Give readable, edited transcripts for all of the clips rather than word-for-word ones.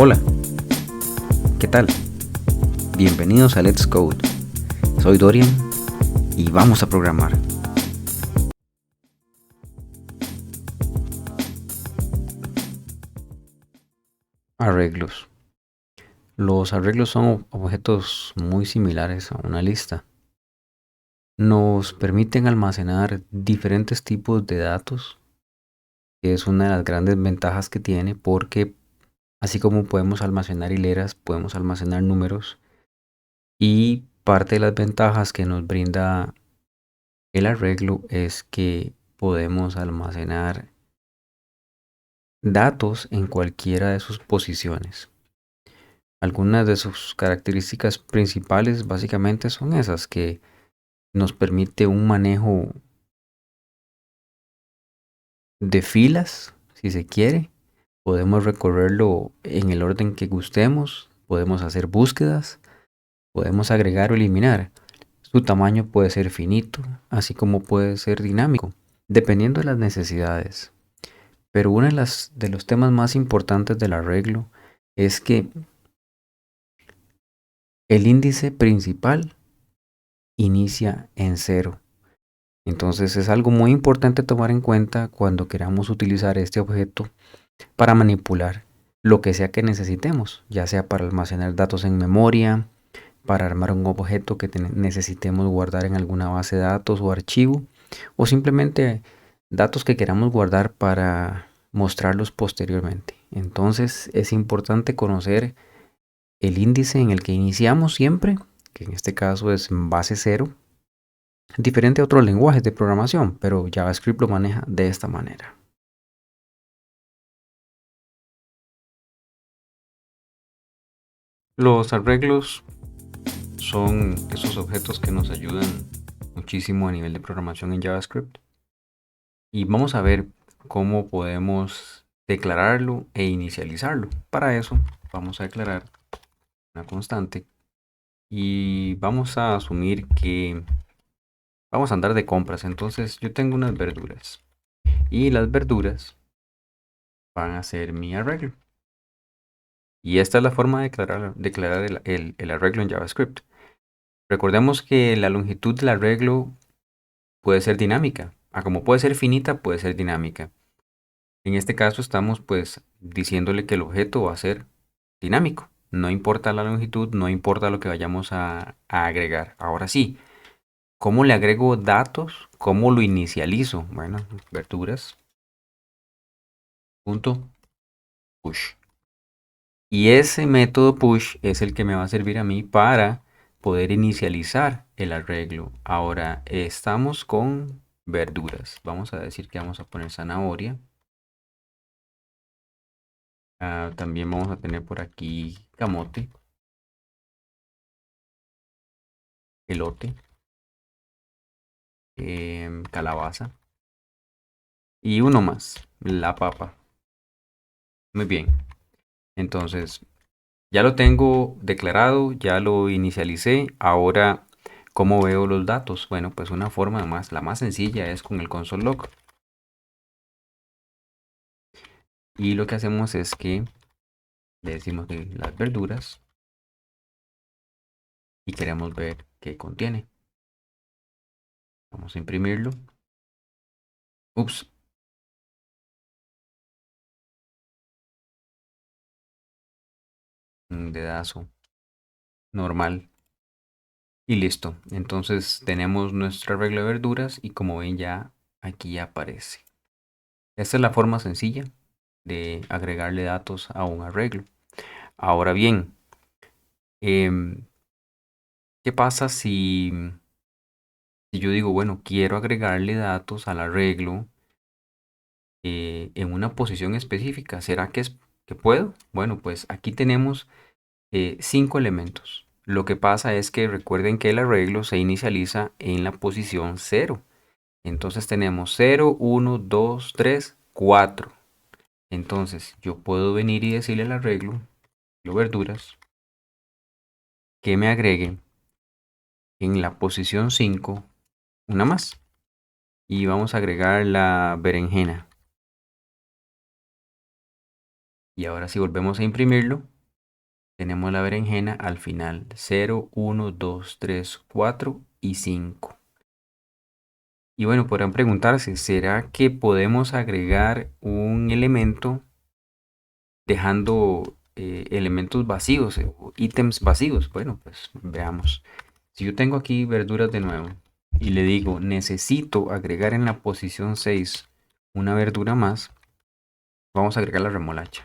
Hola, ¿qué tal? Bienvenidos a Let's Code. Soy Dorian y vamos a programar. Arreglos. Los arreglos son objetos muy similares a una lista. Nos permiten almacenar diferentes tipos de datos, que es una de las grandes ventajas que tiene, porque así como podemos almacenar hileras, podemos almacenar números, y parte de las ventajas que nos brinda el arreglo es que podemos almacenar datos en cualquiera de sus posiciones. Algunas de sus características principales básicamente son esas, que nos permite un manejo de filas, si se quiere. Podemos recorrerlo en el orden que gustemos, podemos hacer búsquedas, podemos agregar o eliminar. Su tamaño puede ser finito, así como puede ser dinámico, dependiendo de las necesidades. Pero uno de los temas más importantes del arreglo es que el índice principal inicia en 0. Entonces es algo muy importante tomar en cuenta cuando queramos utilizar este objeto para manipular lo que sea que necesitemos, ya sea para almacenar datos en memoria, para armar un objeto que necesitemos guardar en alguna base de datos o archivo, o simplemente datos que queramos guardar para mostrarlos posteriormente. Entonces es importante conocer el índice en el que iniciamos siempre, que en este caso es base 0, diferente a otros lenguajes de programación, pero JavaScript lo maneja de esta manera. Los arreglos son esos objetos que nos ayudan muchísimo a nivel de programación en JavaScript. Y vamos a ver cómo podemos declararlo e inicializarlo. Para eso vamos a declarar una constante y vamos a asumir que vamos a andar de compras. Entonces yo tengo unas verduras y las verduras van a ser mi arreglo. Y esta es la forma de declarar el arreglo en JavaScript. Recordemos que la longitud del arreglo puede ser dinámica. Como puede ser finita, puede ser dinámica. En este caso estamos pues diciéndole que el objeto va a ser dinámico. No importa la longitud, no importa lo que vayamos a agregar. Ahora sí, ¿cómo le agrego datos? ¿Cómo lo inicializo? Bueno, verduras. Punto push. Y ese método push es el que me va a servir a mí para poder inicializar el arreglo. Ahora estamos con verduras. Vamos a decir que vamos a poner zanahoria. También vamos a tener por aquí camote, elote, calabaza y uno más, la papa. Muy bien. Entonces, ya lo tengo declarado, ya lo inicialicé. Ahora, ¿cómo veo los datos? Bueno, pues una forma más, la más sencilla es con el console log. Y lo que hacemos es que le decimos de las verduras y queremos ver qué contiene. Vamos a imprimirlo. Ups. Un dedazo normal. Y listo. Entonces tenemos nuestra regla de verduras y como ven ya aquí aparece. Esta es la forma sencilla de agregarle datos a un arreglo. Ahora bien, ¿qué pasa si yo digo, bueno, quiero agregarle datos al arreglo en una posición específica? ¿Será que puedo? Bueno, pues aquí tenemos 5 elementos. Lo que pasa es que recuerden que el arreglo se inicializa en la posición 0. Entonces tenemos 0, 1, 2, 3, 4. Entonces yo puedo venir y decirle al arreglo, verduras, que me agregue en la posición 5 una más. Y vamos a agregar la berenjena. Y ahora si volvemos a imprimirlo, tenemos la berenjena al final. 0, 1, 2, 3, 4 y 5. Y bueno, podrán preguntarse, ¿será que podemos agregar un elemento dejando elementos vacíos o ítems vacíos? Bueno, pues veamos. Si yo tengo aquí verduras de nuevo y le digo, necesito agregar en la posición 6 una verdura más, vamos a agregar la remolacha.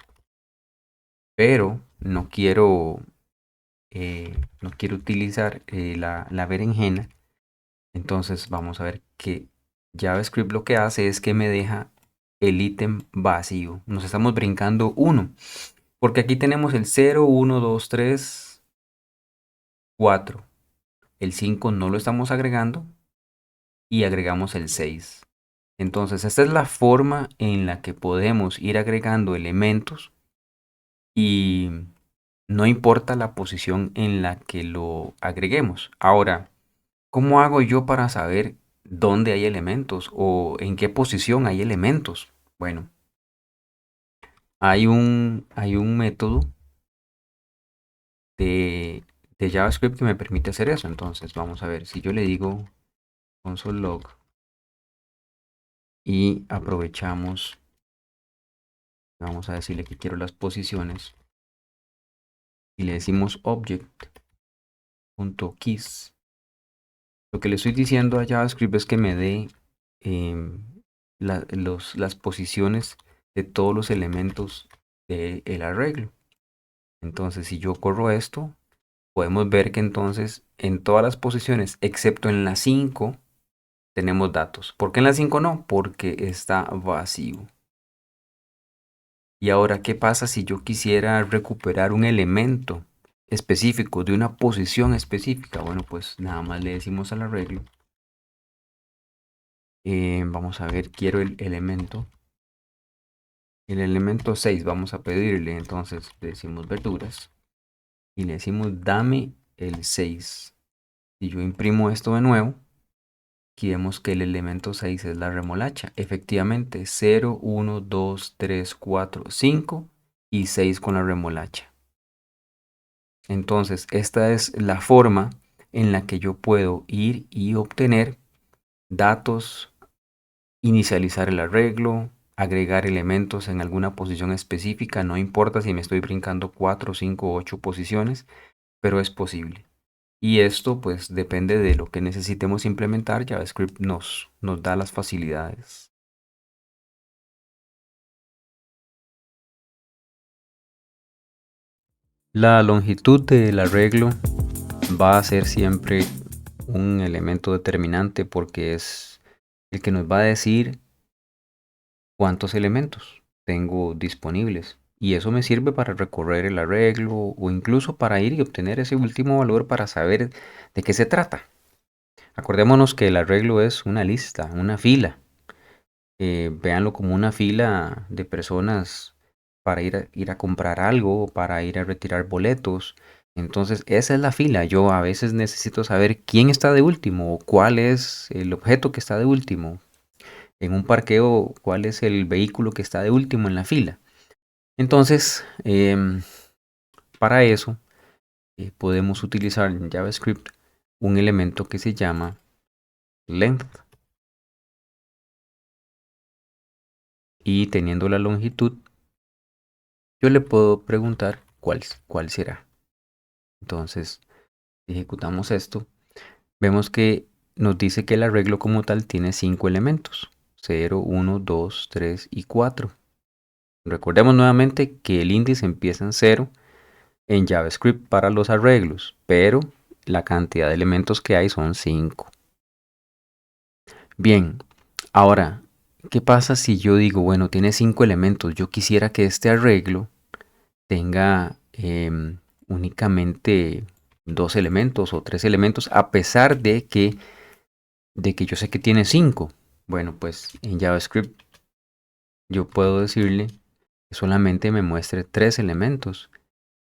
Pero no quiero utilizar la berenjena. Entonces vamos a ver que JavaScript lo que hace es que me deja el ítem vacío. Nos estamos brincando uno. Porque aquí tenemos el 0, 1, 2, 3, 4. El 5 no lo estamos agregando y agregamos el 6. Entonces esta es la forma en la que podemos ir agregando elementos y no importa la posición en la que lo agreguemos. Ahora, ¿cómo hago yo para saber dónde hay elementos o en qué posición hay elementos? Bueno, hay un método de, de JavaScript que me permite hacer eso. Entonces, vamos a ver, si yo le digo console log y aprovechamos, vamos a decirle que quiero las posiciones y le decimos object.keys. Lo que le estoy diciendo a JavaScript es que me dé las posiciones de todos los elementos del arreglo. Entonces, si yo corro esto, podemos ver que entonces en todas las posiciones, excepto en la 5, tenemos datos. ¿Por qué en la 5 no? Porque está vacío. Y ahora, ¿qué pasa si yo quisiera recuperar un elemento específico de una posición específica? Bueno, pues nada más le decimos al arreglo. Vamos a ver, quiero el elemento. El elemento 6, vamos a pedirle, entonces le decimos verduras. Y le decimos dame el 6. Si yo imprimo esto de nuevo, aquí vemos que el elemento 6 es la remolacha. Efectivamente, 0, 1, 2, 3, 4, 5 y 6 con la remolacha. Entonces, esta es la forma en la que yo puedo ir y obtener datos, inicializar el arreglo, agregar elementos en alguna posición específica. No importa si me estoy brincando 4, 5, 8 posiciones, pero es posible. Y esto pues depende de lo que necesitemos implementar. JavaScript nos da las facilidades. La longitud del arreglo va a ser siempre un elemento determinante porque es el que nos va a decir cuántos elementos tengo disponibles. Y eso me sirve para recorrer el arreglo o incluso para ir y obtener ese último valor para saber de qué se trata. Acordémonos que el arreglo es una lista, una fila. Véanlo como una fila de personas para ir a comprar algo o para ir a retirar boletos. Entonces, esa es la fila. Yo a veces necesito saber quién está de último o cuál es el objeto que está de último. En un parqueo, cuál es el vehículo que está de último en la fila. Entonces, para eso podemos utilizar en JavaScript un elemento que se llama length. Y teniendo la longitud, yo le puedo preguntar cuál será. Entonces, ejecutamos esto. Vemos que nos dice que el arreglo como tal tiene 5 elementos. 0, 1, 2, 3 y 4. Recordemos nuevamente que el índice empieza en 0 en JavaScript para los arreglos, pero la cantidad de elementos que hay son 5. Bien, ahora, ¿qué pasa si yo digo, bueno, tiene 5 elementos? Yo quisiera que este arreglo tenga únicamente 2 elementos o 3 elementos, a pesar de que yo sé que tiene 5. Bueno, pues en JavaScript yo puedo decirle que solamente me muestre 3 elementos.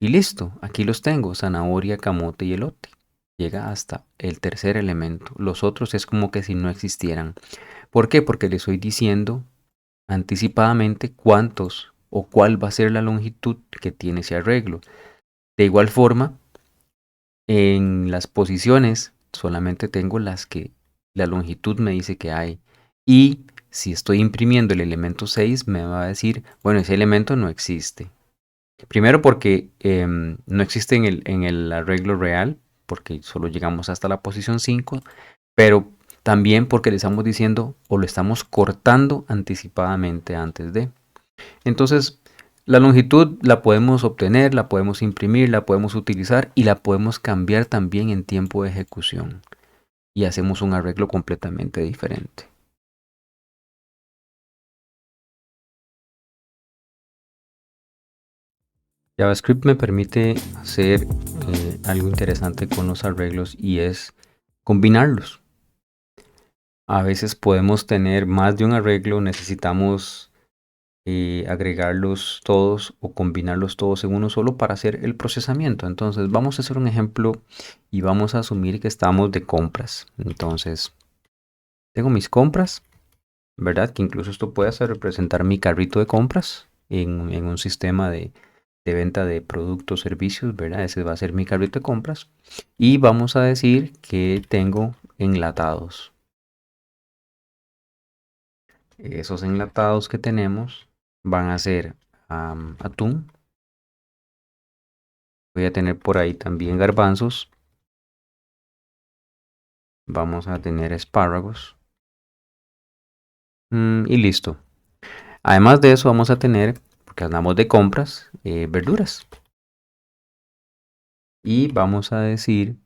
Y listo, aquí los tengo, zanahoria, camote y elote. Llega hasta el tercer elemento. Los otros es como que si no existieran. ¿Por qué? Porque le estoy diciendo anticipadamente cuántos o cuál va a ser la longitud que tiene ese arreglo. De igual forma, en las posiciones solamente tengo las que la longitud me dice que hay. Y si estoy imprimiendo el elemento 6, me va a decir, bueno, ese elemento no existe. Primero porque no existe en el arreglo real, porque solo llegamos hasta la posición 5, pero también porque le estamos diciendo o lo estamos cortando anticipadamente antes de. Entonces, la longitud la podemos obtener, la podemos imprimir, la podemos utilizar y la podemos cambiar también en tiempo de ejecución. Y hacemos un arreglo completamente diferente. JavaScript me permite hacer algo interesante con los arreglos y es combinarlos. A veces podemos tener más de un arreglo, necesitamos agregarlos todos o combinarlos todos en uno solo para hacer el procesamiento. Entonces vamos a hacer un ejemplo y vamos a asumir que estamos de compras. Entonces tengo mis compras, ¿verdad? Que incluso esto puede hacer representar mi carrito de compras en un sistema de venta de productos, servicios, ¿verdad? Ese va a ser mi carrito de compras. Y vamos a decir que tengo enlatados. Esos enlatados que tenemos van a ser atún. Voy a tener por ahí también garbanzos. Vamos a tener espárragos. Y listo. Además de eso vamos a tener, porque andamos de compras, verduras. Y vamos a decir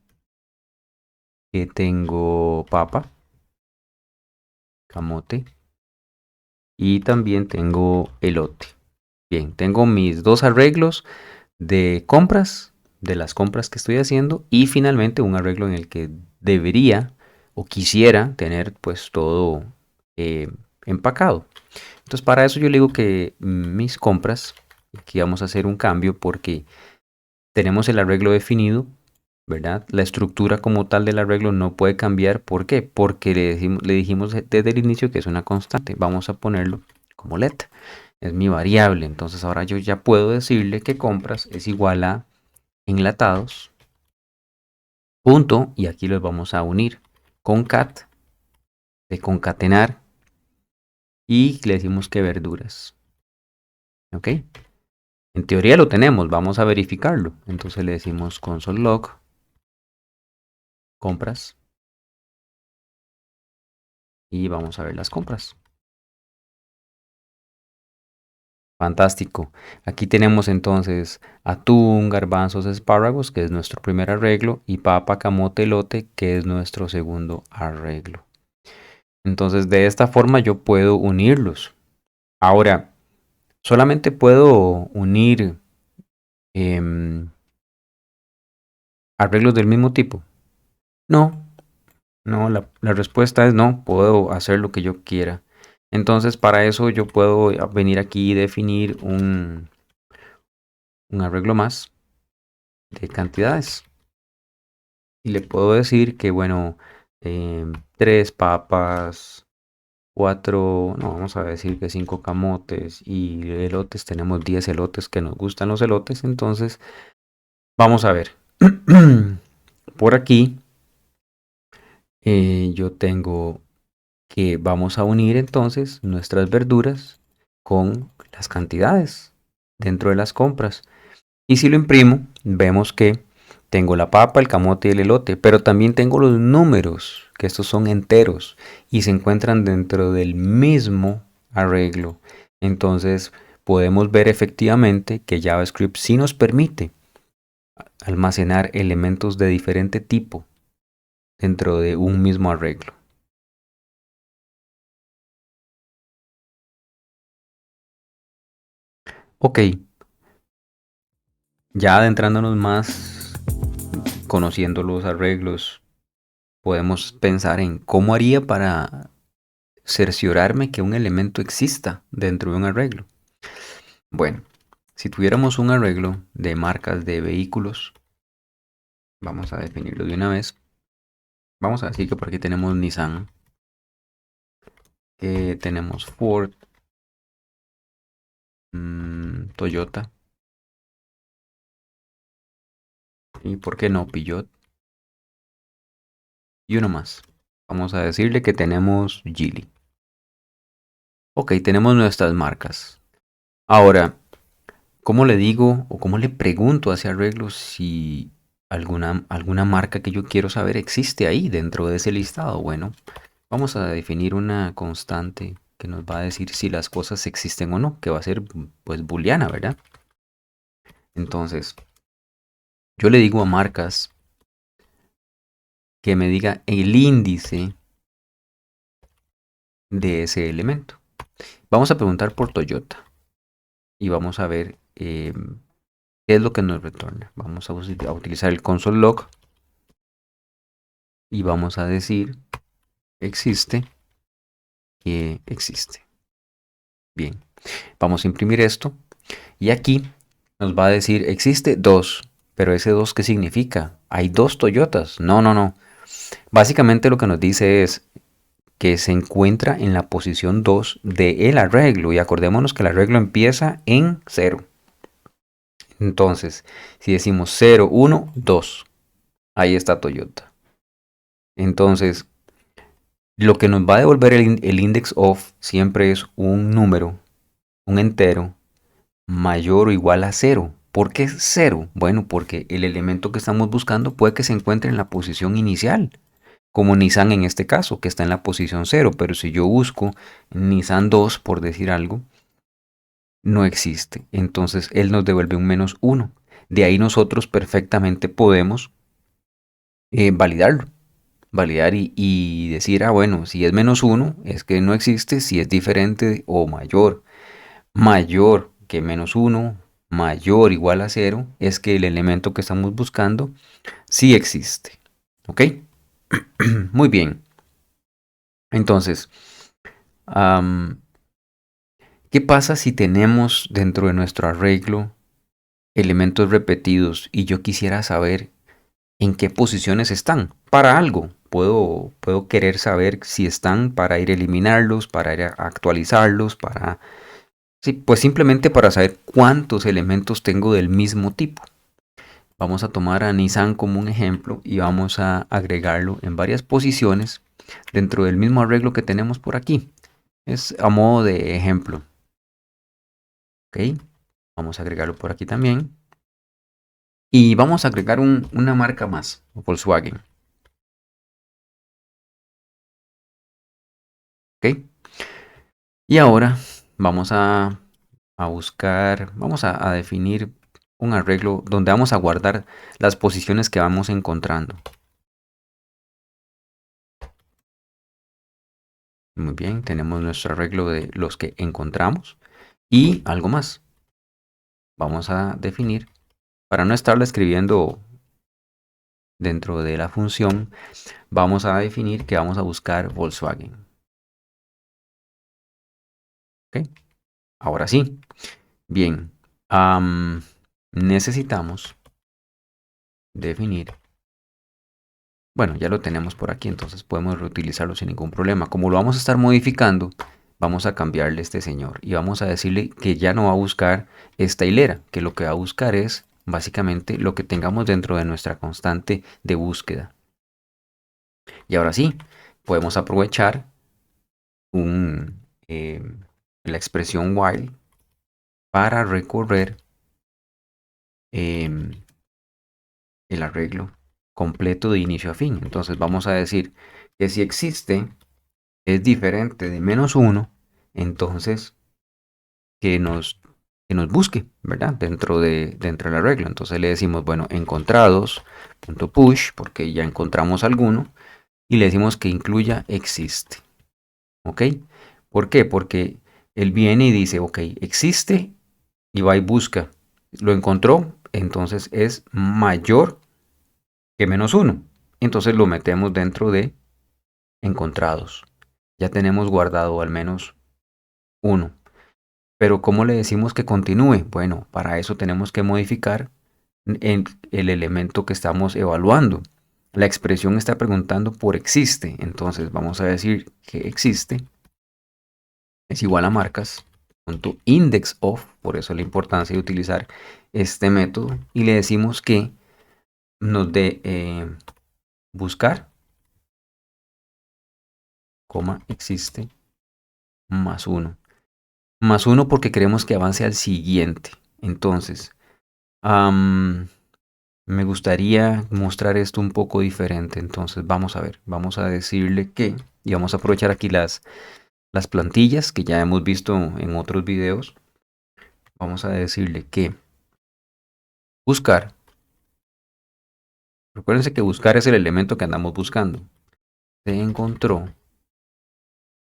que tengo papa, camote y también tengo elote. Bien, tengo mis dos arreglos de compras, de las compras que estoy haciendo y finalmente un arreglo en el que debería o quisiera tener pues todo eh, empacado. Entonces para eso yo le digo que mis compras, aquí vamos a hacer un cambio porque tenemos el arreglo definido, ¿verdad? La estructura como tal del arreglo no puede cambiar. ¿Por qué? Porque le dijimos desde el inicio que es una constante. Vamos a ponerlo como let. Es mi variable. Entonces ahora yo ya puedo decirle que compras es igual a enlatados, punto, y aquí los vamos a unir. Concat, de concatenar, y le decimos que verduras. ¿Ok? En teoría lo tenemos, vamos a verificarlo. Entonces le decimos console log, compras, y vamos a ver las compras. Fantástico. Aquí tenemos entonces atún, garbanzos, espárragos, que es nuestro primer arreglo, y papa, camote, elote, que es nuestro segundo arreglo. Entonces de esta forma yo puedo unirlos. Ahora, solamente puedo unir em, arreglos del mismo tipo. No, no, la respuesta es no, puedo hacer lo que yo quiera. Entonces para eso yo puedo venir aquí y definir un arreglo más de cantidades. Y le puedo decir que, bueno, tres papas, cuatro, no, vamos a decir que cinco camotes y elotes, tenemos 10 elotes que nos gustan los elotes, entonces vamos a ver. Por aquí yo tengo que vamos a unir entonces nuestras verduras con las cantidades dentro de las compras. Y si lo imprimo, vemos que tengo la papa, el camote y el elote, pero también tengo los números, que estos son enteros y se encuentran dentro del mismo arreglo. Entonces podemos ver efectivamente que JavaScript sí nos permite almacenar elementos de diferente tipo dentro de un mismo arreglo. Ok, ya adentrándonos más, conociendo los arreglos, podemos pensar en cómo haría para cerciorarme que un elemento exista dentro de un arreglo. Bueno, si tuviéramos un arreglo de marcas de vehículos, vamos a definirlo de una vez. Vamos a decir que por aquí tenemos Nissan, que tenemos Ford, Toyota, Y por qué no, Pillot. Y uno más. Vamos a decirle que tenemos Gili. Ok, tenemos nuestras marcas. Ahora, ¿cómo le digo o cómo le pregunto a ese arreglo si alguna marca que yo quiero saber existe ahí dentro de ese listado? Bueno, vamos a definir una constante que nos va a decir si las cosas existen o no, que va a ser pues booleana, ¿verdad? Entonces, yo le digo a marcas que me diga el índice de ese elemento. Vamos a preguntar por Toyota y vamos a ver qué es lo que nos retorna. Vamos a utilizar el console log y vamos a decir existe que existe. Bien, vamos a imprimir esto y aquí nos va a decir existe 2, pero ese 2 ¿qué significa? Hay 2 Toyotas. No, no, no. Básicamente lo que nos dice es que se encuentra en la posición 2 del arreglo y acordémonos que el arreglo empieza en 0. Entonces, si decimos 0, 1, 2, ahí está Toyota. Entonces, lo que nos va a devolver el index of siempre es un número, un entero, mayor o igual a 0. ¿Por qué 0? Bueno, porque el elemento que estamos buscando puede que se encuentre en la posición inicial, como Nissan en este caso, que está en la posición 0. Pero si yo busco Nissan 2, por decir algo, no existe. Entonces él nos devuelve un menos 1. De ahí nosotros perfectamente podemos validarlo. Validar y decir, bueno, si es menos 1 es que no existe, si es diferente o mayor que menos 1, mayor o igual a 0, es que el elemento que estamos buscando sí existe. ¿Ok? Muy bien. Entonces, ¿qué pasa si tenemos dentro de nuestro arreglo elementos repetidos y yo quisiera saber en qué posiciones están para algo? Puedo querer saber si están para ir a eliminarlos, para ir a actualizarlos, para... Sí, pues simplemente para saber cuántos elementos tengo del mismo tipo. Vamos a tomar a Nissan como un ejemplo y vamos a agregarlo en varias posiciones dentro del mismo arreglo que tenemos por aquí. Es a modo de ejemplo. Ok, vamos a agregarlo por aquí también. Y vamos a agregar una marca más, Volkswagen. Ok, y ahora vamos a buscar, vamos a definir un arreglo donde vamos a guardar las posiciones que vamos encontrando. Muy bien, tenemos nuestro arreglo de los que encontramos y algo más. Vamos a definir, para no estarlo escribiendo dentro de la función, vamos a definir que vamos a buscar Volkswagen. ¿Ok? Ahora sí. Bien. Necesitamos definir. Bueno, ya lo tenemos por aquí, entonces podemos reutilizarlo sin ningún problema. Como lo vamos a estar modificando, vamos a cambiarle este señor y vamos a decirle que ya no va a buscar esta hilera, que lo que va a buscar es básicamente lo que tengamos dentro de nuestra constante de búsqueda. Y ahora sí, podemos aprovechar la expresión while para recorrer el arreglo completo de inicio a fin. Entonces vamos a decir que si existe es diferente de menos 1, entonces que nos, que nos busque, ¿verdad? Dentro del arreglo. Entonces le decimos, bueno, encontrados.push, porque ya encontramos alguno, y le decimos que incluya existe. ¿Ok? ¿Por qué? Porque él viene y dice, ok, existe, y va y busca. Lo encontró, entonces es mayor que menos 1. Entonces lo metemos dentro de encontrados. Ya tenemos guardado al menos 1. Pero ¿cómo le decimos que continúe? Bueno, para eso tenemos que modificar el elemento que estamos evaluando. La expresión está preguntando por existe. Entonces vamos a decir que existe es igual a marcas.index of, por eso la importancia de utilizar este método, y le decimos que nos dé buscar, coma, existe, más uno. Más uno porque queremos que avance al siguiente. Entonces, me gustaría mostrar esto un poco diferente. Entonces, vamos a ver. Vamos a decirle que, y vamos a aprovechar aquí las plantillas que ya hemos visto en otros videos. Vamos a decirle que buscar. Recuérdense que buscar es el elemento que andamos buscando. Se encontró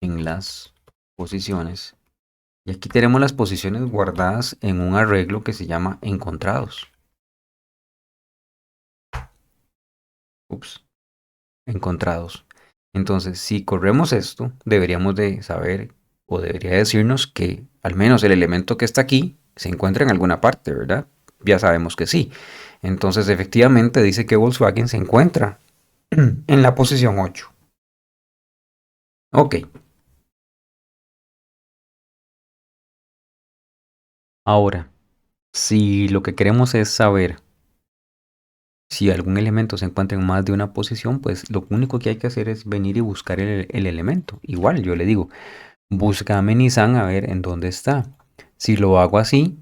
en las posiciones. Y aquí tenemos las posiciones guardadas en un arreglo que se llama encontrados. Ups, encontrados. Entonces, si corremos esto, deberíamos de saber o debería decirnos que al menos el elemento que está aquí se encuentra en alguna parte, ¿verdad? Ya sabemos que sí. Entonces, efectivamente dice que Volkswagen se encuentra en la posición 8. Ok, ahora, si lo que queremos es saber si algún elemento se encuentra en más de una posición, pues lo único que hay que hacer es venir y buscar el elemento. Igual, yo le digo, búscame Nissan a ver en dónde está. Si lo hago así,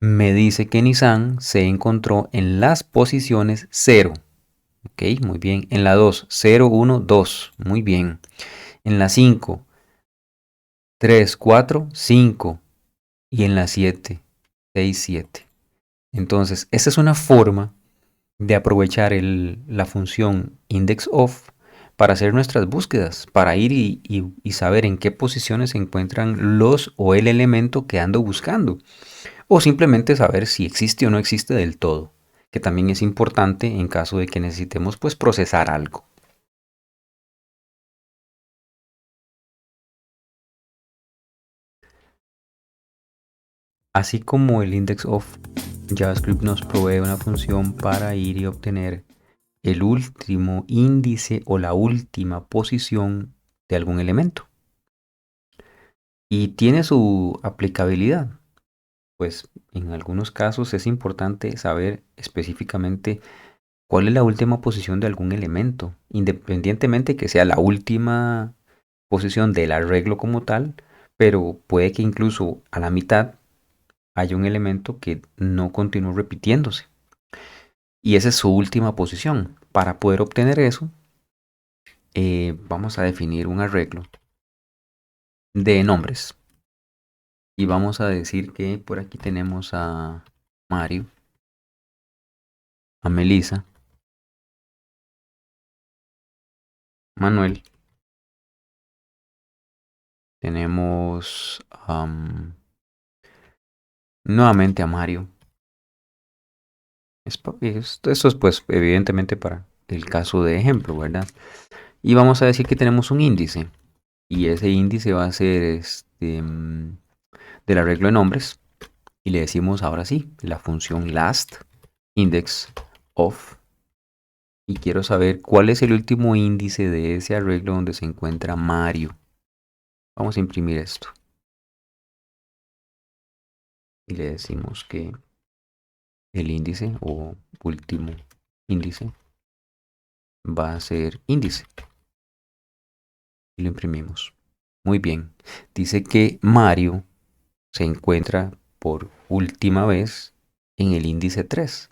me dice que Nissan se encontró en las posiciones 0. Ok, muy bien. En la 2, 0, 1, 2. Muy bien. En la 5, 3, 4, 5. Y en la 7, 6, 7. Entonces, esta es una forma de aprovechar la función indexOf para hacer nuestras búsquedas, para ir y saber en qué posiciones se encuentran los o el elemento que ando buscando, o simplemente saber si existe o no existe del todo, que también es importante en caso de que necesitemos pues procesar algo. Así como el indexOf, JavaScript nos provee una función para ir y obtener el último índice o la última posición de algún elemento. Y tiene su aplicabilidad. Pues en algunos casos es importante saber específicamente cuál es la última posición de algún elemento, independientemente que sea la última posición del arreglo como tal, pero puede que incluso a la mitad haya un elemento que no continúe repitiéndose. Y esa es su última posición. Para poder obtener eso, vamos a definir un arreglo de nombres. Y vamos a decir que por aquí tenemos a Mario, a Melissa, Manuel, tenemos nuevamente a Mario. Esto es pues evidentemente para el caso de ejemplo, ¿verdad? Y vamos a decir que tenemos un índice. Y ese índice va a ser del arreglo de nombres. Y le decimos ahora sí, la función last index of. Y quiero saber cuál es el último índice de ese arreglo donde se encuentra Mario. Vamos a imprimir esto. Y le decimos que el índice o último índice va a ser índice. Y lo imprimimos. Muy bien. Dice que Mario se encuentra por última vez en el índice 3.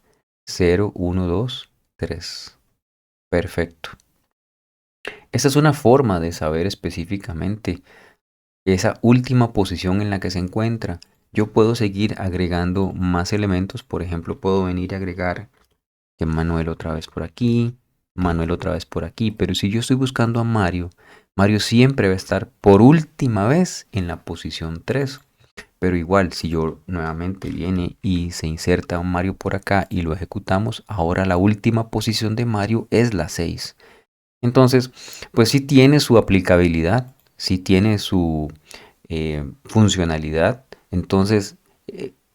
0, 1, 2, 3. Perfecto. Esta es una forma de saber específicamente esa última posición en la que se encuentra. Yo puedo seguir agregando más elementos. Por ejemplo, puedo venir a agregar que Manuel otra vez por aquí, Manuel otra vez por aquí. Pero si yo estoy buscando a Mario, Mario siempre va a estar por última vez en la posición 3. Pero igual, si yo nuevamente viene y se inserta un Mario por acá y lo ejecutamos, ahora la última posición de Mario es la 6. Entonces, pues sí tiene su aplicabilidad, sí tiene su funcionalidad. Entonces,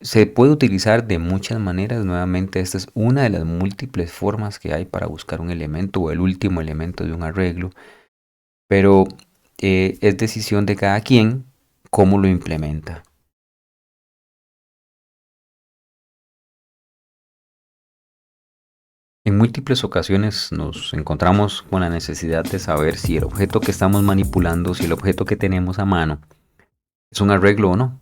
se puede utilizar de muchas maneras. Nuevamente, esta es una de las múltiples formas que hay para buscar un elemento o el último elemento de un arreglo. Pero es decisión de cada quien cómo lo implementa. En múltiples ocasiones nos encontramos con la necesidad de saber si el objeto que estamos manipulando, si el objeto que tenemos a mano, es un arreglo o no.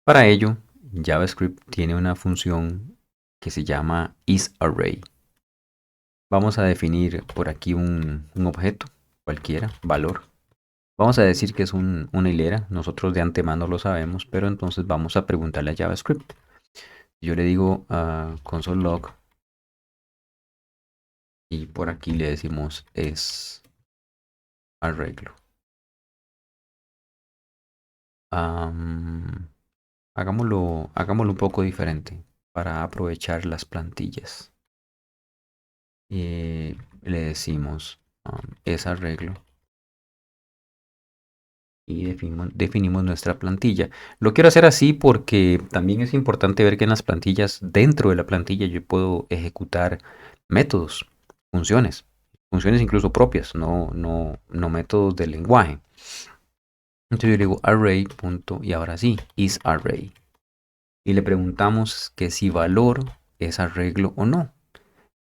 Para ello, JavaScript tiene una función que se llama isArray. Vamos a definir por aquí un objeto, cualquiera, valor. Vamos a decir que es una hilera, nosotros de antemano lo sabemos, pero entonces vamos a preguntarle a JavaScript. Yo le digo a console log y por aquí le decimos es arreglo. Am, hagámoslo un poco diferente para aprovechar las plantillas. Le decimos es arreglo y definimos nuestra plantilla. Lo quiero hacer así porque también es importante ver que en las plantillas, dentro de la plantilla, yo puedo ejecutar métodos, funciones, funciones incluso propias, no métodos del lenguaje. Entonces yo le digo array punto y ahora sí, is array. Y le preguntamos que si valor es arreglo o no.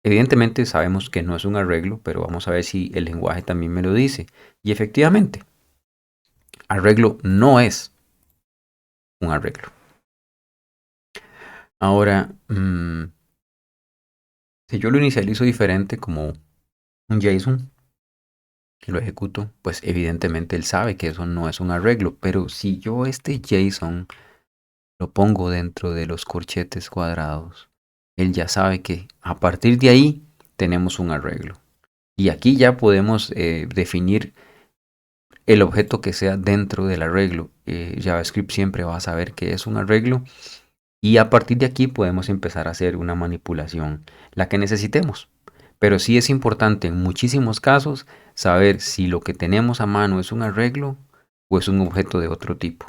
Evidentemente sabemos que no es un arreglo, pero vamos a ver si el lenguaje también me lo dice. Y efectivamente, arreglo no es un arreglo. Ahora, si yo lo inicializo diferente como un JSON, que lo ejecuto, pues evidentemente él sabe que eso no es un arreglo. Pero si yo este JSON lo pongo dentro de los corchetes cuadrados, él ya sabe que a partir de ahí tenemos un arreglo. Y aquí ya podemos definir el objeto que sea dentro del arreglo. JavaScript siempre va a saber que es un arreglo y a partir de aquí podemos empezar a hacer una manipulación, la que necesitemos. Pero sí es importante en muchísimos casos saber si lo que tenemos a mano es un arreglo o es un objeto de otro tipo.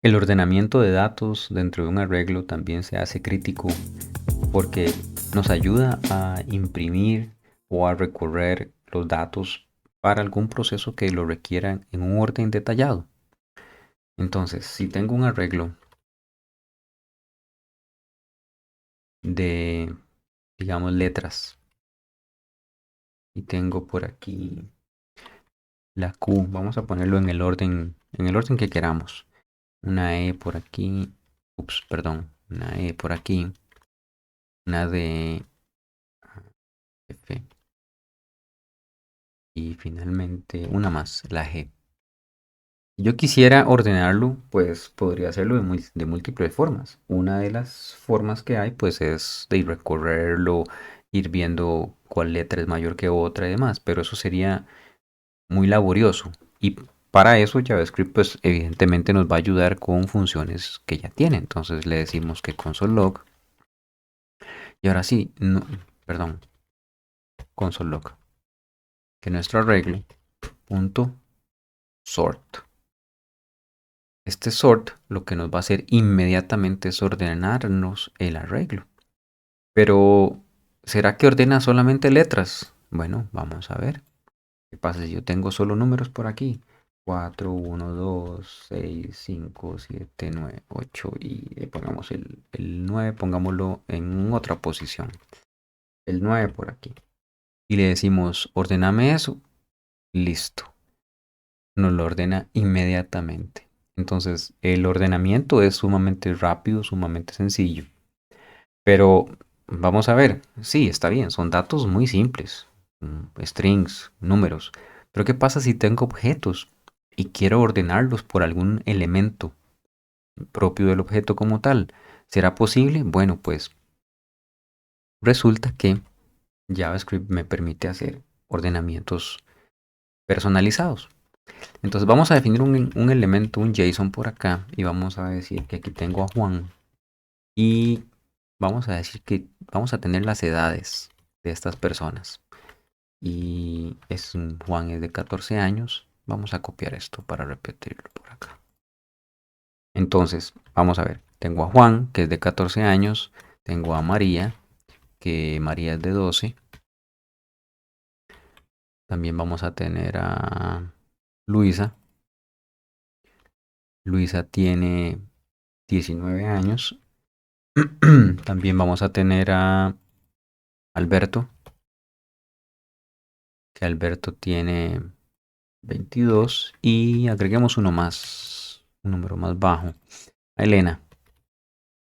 El ordenamiento de datos dentro de un arreglo también se hace crítico porque nos ayuda a imprimir o a recorrer los datos para algún proceso que lo requiera en un orden detallado. Entonces, si tengo un arreglo de, digamos, letras y tengo por aquí la Q, vamos a ponerlo en el orden que queramos. Una E por aquí, perdón, una E por aquí, una D, F y finalmente una más, la G. Si yo quisiera ordenarlo, pues podría hacerlo de múltiples formas. Una de las formas que hay, pues es de recorrerlo, ir viendo cuál letra es mayor que otra y demás, pero eso sería muy laborioso. Y para eso JavaScript, pues evidentemente nos va a ayudar con funciones que ya tiene. Entonces le decimos que console log, y ahora sí, no, perdón, console log, que nuestro arreglo punto sort. Este sort lo que nos va a hacer inmediatamente es ordenarnos el arreglo. Pero, ¿será que ordena solamente letras? Bueno, vamos a ver. ¿Qué pasa si yo tengo solo números por aquí? 4, 1, 2, 6, 5, 7, 9, 8 y pongamos el 9, pongámoslo en otra posición. El 9 por aquí. Y le decimos, ordéname eso. Listo. Nos lo ordena inmediatamente. Entonces, el ordenamiento es sumamente rápido, sumamente sencillo. Pero vamos a ver, sí, está bien, son datos muy simples, strings, números. Pero ¿qué pasa si tengo objetos y quiero ordenarlos por algún elemento propio del objeto como tal? ¿Será posible? Bueno, pues resulta que JavaScript me permite hacer ordenamientos personalizados. Entonces vamos a definir un elemento, un JSON por acá y vamos a decir que aquí tengo a Juan y vamos a decir que vamos a tener las edades de estas personas. Y Juan es de 14 años. Vamos a copiar esto para repetirlo por acá. Entonces, vamos a ver. Tengo a Juan, que es de 14 años. Tengo a María, que María es de 12. También vamos a tener a Luisa. Luisa tiene 19 años. También vamos a tener a Alberto, que Alberto tiene 22 y agreguemos uno más, un número más bajo. A Elena.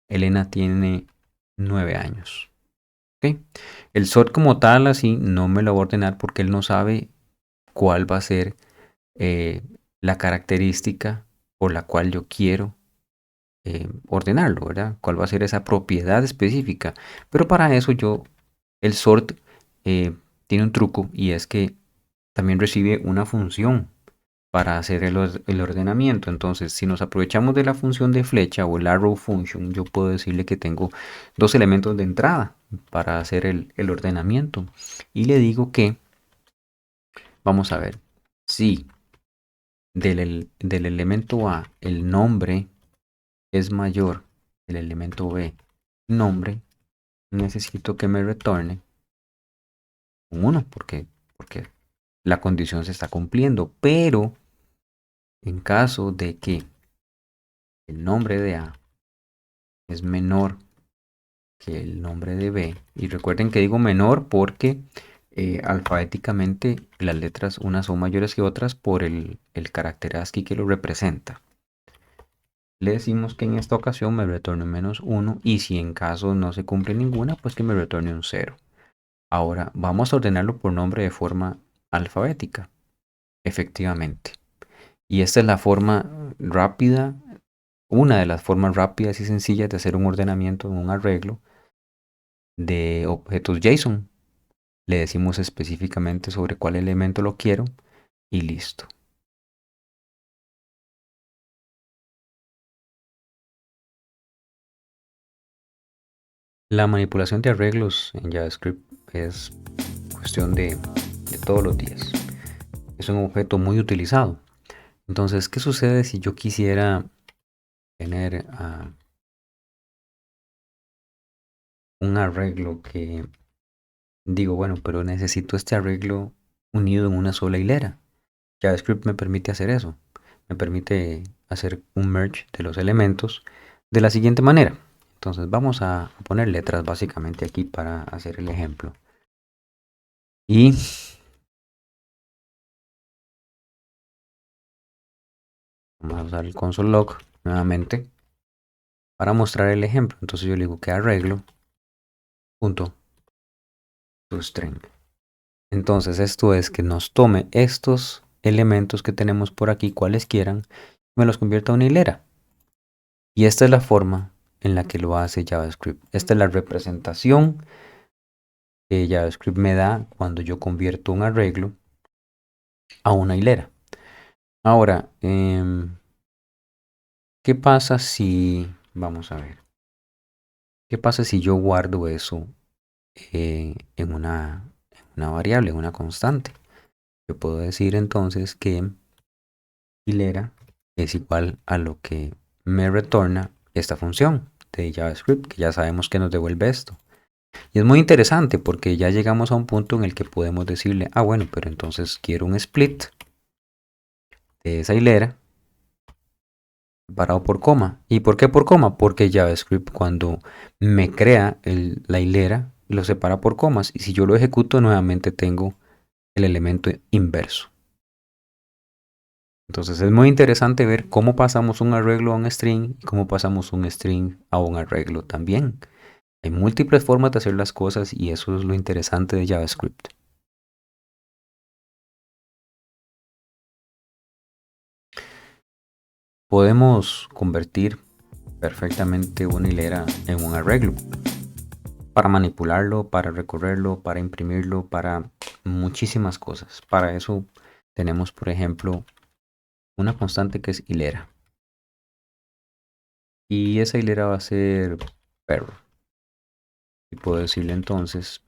Elena tiene 9 años. ¿Ok? El sort como tal así no me lo va a ordenar porque él no sabe cuál va a ser la característica por la cual yo quiero ordenarlo, ¿verdad? ¿Cuál va a ser esa propiedad específica? Pero para eso el sort eh, tiene un truco y es que también recibe una función para hacer el ordenamiento. Entonces, si nos aprovechamos de la función de flecha o el arrow function, yo puedo decirle que tengo dos elementos de entrada para hacer el ordenamiento. Y le digo que, vamos a ver, si del elemento A el nombre es mayor que el elemento B nombre, necesito que me retorne un 1 porque la condición se está cumpliendo. Pero en caso de que el nombre de A es menor que el nombre de B, y recuerden que digo menor porque alfabéticamente las letras unas son mayores que otras por el carácter ASCII que lo representa. Le decimos que en esta ocasión me retorne un -1 y si en caso no se cumple ninguna, pues que me retorne un 0. Ahora vamos a ordenarlo por nombre de forma alfabética, efectivamente. Y esta es la forma rápida, una de las formas rápidas y sencillas de hacer un ordenamiento en un arreglo de objetos JSON. Le decimos específicamente sobre cuál elemento lo quiero y listo. La manipulación de arreglos en JavaScript es cuestión de todos los días. Es un objeto muy utilizado. Entonces, ¿qué sucede si yo quisiera tener un arreglo que digo, bueno, pero necesito este arreglo unido en una sola hilera? JavaScript me permite hacer eso. Me permite hacer un merge de los elementos de la siguiente manera. Entonces vamos a poner letras básicamente aquí para hacer el ejemplo. Y vamos a usar el console log nuevamente para mostrar el ejemplo. Entonces yo le digo que arreglo punto toString. Entonces esto es que nos tome estos elementos que tenemos por aquí, cuales quieran, me los convierta a una hilera. Y esta es la forma en la que lo hace JavaScript. Esta es la representación que JavaScript me da cuando yo convierto un arreglo a una hilera. Ahora, ¿qué pasa si, vamos a ver, qué pasa si yo guardo eso en una variable, en una constante? Yo puedo decir entonces que hilera es igual a lo que me retorna esta función de JavaScript, que ya sabemos que nos devuelve esto. Y es muy interesante porque ya llegamos a un punto en el que podemos decirle, ah, bueno, pero entonces quiero un split de esa hilera separado por coma. ¿Y por qué por coma? Porque JavaScript cuando me crea la hilera lo separa por comas y si yo lo ejecuto nuevamente tengo el elemento inverso. Entonces es muy interesante ver cómo pasamos un arreglo a un string y cómo pasamos un string a un arreglo también. Hay múltiples formas de hacer las cosas y eso es lo interesante de JavaScript. Podemos convertir perfectamente una hilera en un arreglo para manipularlo, para recorrerlo, para imprimirlo, para muchísimas cosas. Para eso tenemos, por ejemplo, una constante que es hilera. Y esa hilera va a ser perro. Y puedo decirle entonces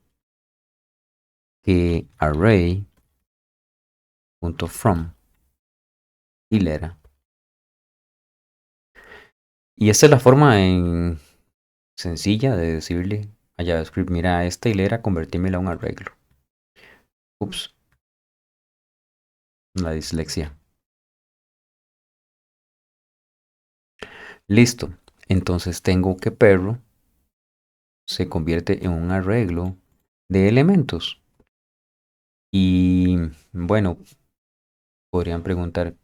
que array.from hilera. Y esta es la forma sencilla de decirle a JavaScript, mira, esta hilera convertímela a un arreglo. Ups, la dislexia. Listo. Entonces tengo que perro se convierte en un arreglo de elementos. Y bueno, podrían preguntar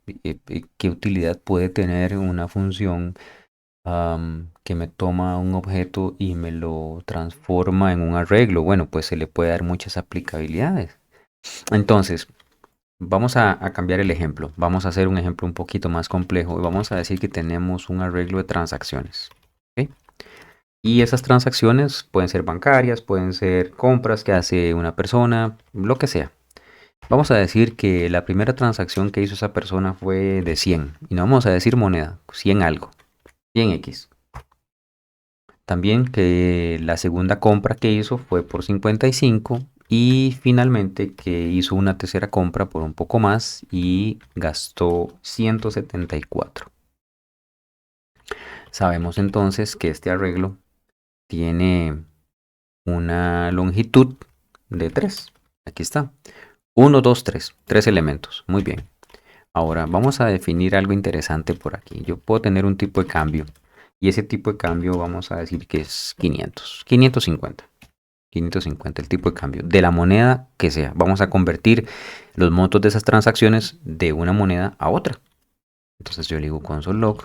qué utilidad puede tener una función que me toma un objeto y me lo transforma en un arreglo. Bueno, pues se le puede dar muchas aplicabilidades. Entonces, vamos a cambiar el ejemplo. Vamos a hacer un ejemplo un poquito más complejo y vamos a decir que tenemos un arreglo de transacciones. ¿Ok? Y esas transacciones pueden ser bancarias, pueden ser compras que hace una persona, lo que sea. Vamos a decir que la primera transacción que hizo esa persona fue de 100. Y no vamos a decir moneda, 100 algo, 100x. También que la segunda compra que hizo fue por 55 y finalmente que hizo una tercera compra por un poco más y gastó 174. Sabemos entonces que este arreglo tiene una longitud de 3. Aquí está. 1, 2, 3. 3 elementos. Muy bien. Ahora vamos a definir algo interesante por aquí. Yo puedo tener un tipo de cambio y ese tipo de cambio vamos a decir que es 500, 550. 550 el tipo de cambio de la moneda que sea. Vamos a convertir los montos de esas transacciones de una moneda a otra. Entonces yo le digo console log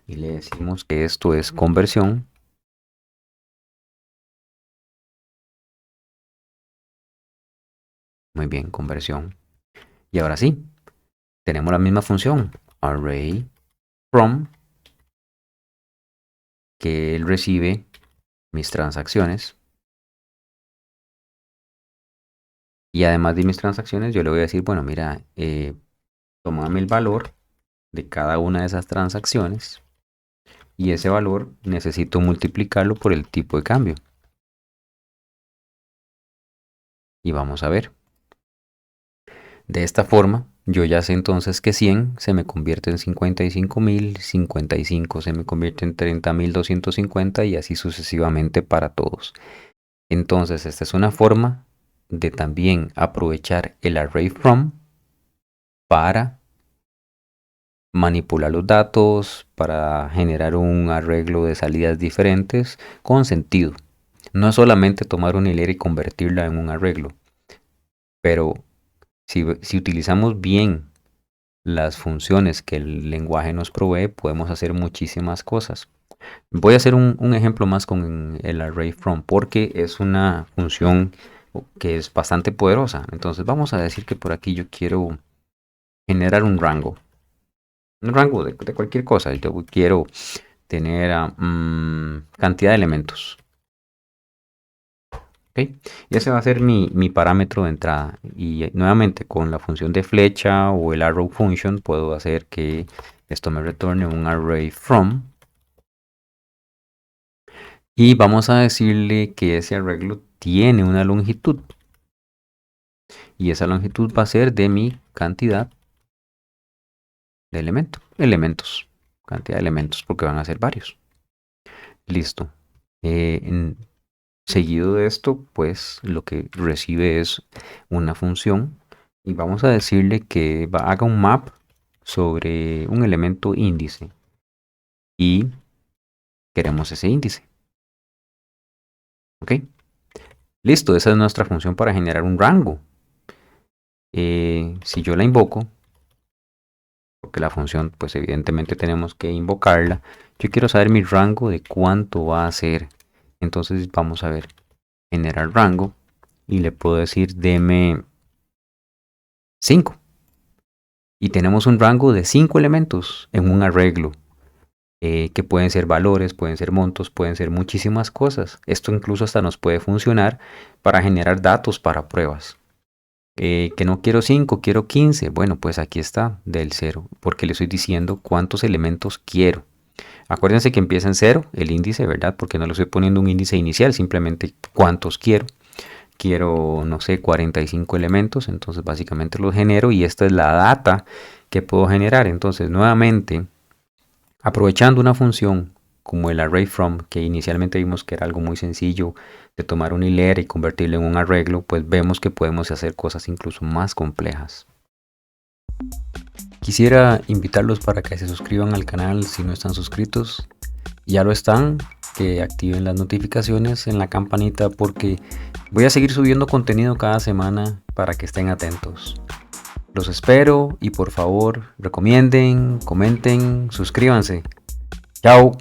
y le decimos que esto es conversión. Muy bien, conversión. Y ahora sí, tenemos la misma función, array from, que él recibe mis transacciones. Y además de mis transacciones, yo le voy a decir, bueno, mira, tómame el valor de cada una de esas transacciones y ese valor necesito multiplicarlo por el tipo de cambio. Y vamos a ver. De esta forma, yo ya sé entonces que 100 se me convierte en 55.000, 55 se me convierte en 30.250 y así sucesivamente para todos. Entonces, esta es una forma de también aprovechar el array from para manipular los datos, para generar un arreglo de salidas diferentes con sentido. No es solamente tomar una hilera y convertirla en un arreglo, pero si utilizamos bien las funciones que el lenguaje nos provee, podemos hacer muchísimas cosas. Voy a hacer un ejemplo más con el array from porque es una función que es bastante poderosa. Entonces vamos a decir que por aquí yo quiero generar un rango. Un rango de cualquier cosa. Yo quiero tener cantidad de elementos. ¿Okay? Y ese va a ser mi parámetro de entrada. Y nuevamente con la función de flecha o el arrow function puedo hacer que esto me retorne un array from. Y vamos a decirle que ese arreglo tiene una longitud. Y esa longitud va a ser de mi cantidad de elementos. Cantidad de elementos porque van a ser varios. Listo. Seguido de esto, pues lo que recibe es una función y vamos a decirle que haga un map sobre un elemento índice y queremos ese índice. ¿Ok? Listo, esa es nuestra función para generar un rango. Si yo la invoco, porque la función, pues evidentemente tenemos que invocarla, yo quiero saber mi rango de cuánto va a ser. Entonces vamos a ver, generar rango y le puedo decir deme 5. Y tenemos un rango de 5 elementos en un arreglo, que pueden ser valores, pueden ser montos, pueden ser muchísimas cosas. Esto incluso hasta nos puede funcionar para generar datos para pruebas. Que no quiero 5, quiero 15. Bueno, pues aquí está del 0, porque le estoy diciendo cuántos elementos quiero. Acuérdense que empieza en 0 el índice, ¿verdad? Porque no le estoy poniendo un índice inicial, simplemente cuántos quiero. Quiero, no sé, 45 elementos, entonces básicamente los genero y esta es la data que puedo generar. Entonces, nuevamente, aprovechando una función como el array from, que inicialmente vimos que era algo muy sencillo de tomar una hilera y convertirlo en un arreglo, pues vemos que podemos hacer cosas incluso más complejas. Quisiera invitarlos para que se suscriban al canal si no están suscritos. Ya lo están, que activen las notificaciones en la campanita porque voy a seguir subiendo contenido cada semana para que estén atentos. Los espero y por favor recomienden, comenten, suscríbanse. Chao.